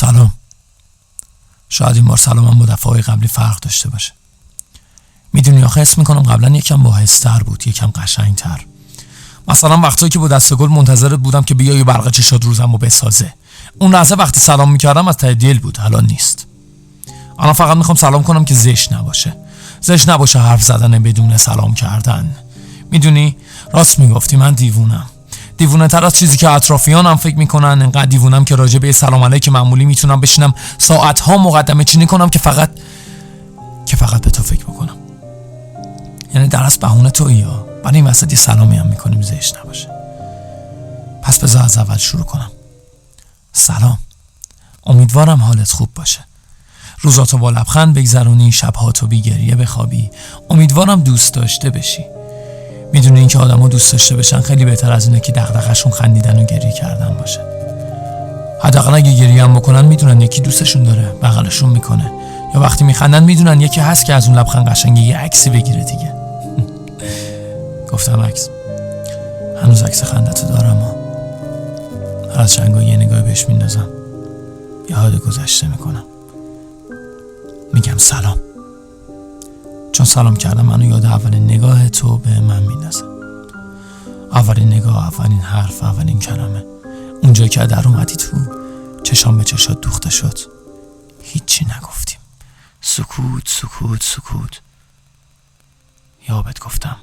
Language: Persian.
سلام. شاید این بار سلامم با دفعه‌های قبلی فرق داشته باشه. میدونی آخه حس میکنم قبلا یکم باحث‌تر بود، یکم قشنگ‌تر. مثلا وقتایی که با دست گل منتظرت بودم که بیای برق چشات روزمو بسازه. اون لحظه وقتی سلام میکردم از ته دل بود، الان نیست. الان فقط میخوام سلام کنم که زشت نباشه. زشت نباشه حرف زدن بدون سلام کردن. میدونی راست میگفتی، من دیوونه تر از چیزی که اطرافیانم فکر میکنن. انقدر دیوونم که راجع به سلام علیک معمولی میتونم بشینم ساعتها مقدمه چینی کنم که فقط به تو فکر بکنم. یعنی در اصل بهونه تویی ها، ولی این وسط یه سلامی هم میکنیم زشت نباشه. پس بذار از اول شروع کنم. سلام، امیدوارم حالت خوب باشه. روزاتو با لبخند بگذرونی، شبهاتو بی گریه بخوابی. امیدوارم دوست داشته بشی. میدونی این که آدم‌ها دوست داشته بشن خیلی بهتر از اینه که دغدغه‌شون خندیدن و گریه کردن باشه. حداقل اگه گریه هم بکنن میدونن یکی دوستشون داره، بغلشون میکنه. یا وقتی میخندن میدونن یکی هست که از اون لبخند قشنگه یه عکسی بگیره دیگه. گفتم عکس. هنوز عکس خندتو دارم ها. هر از چند یه نگاه بهش میندازم، یاد گذشته میکنم، میگم سلام. چون سلام کردم منو یاد اولین نگاه تو به من میندازه. اولین نگاه، اولین حرف، اولین کلمه. اونجایی که در اومدی تو چشام به چشات دوخته شد. هیچی نگفتیم. سکوت. یا بهت گفتم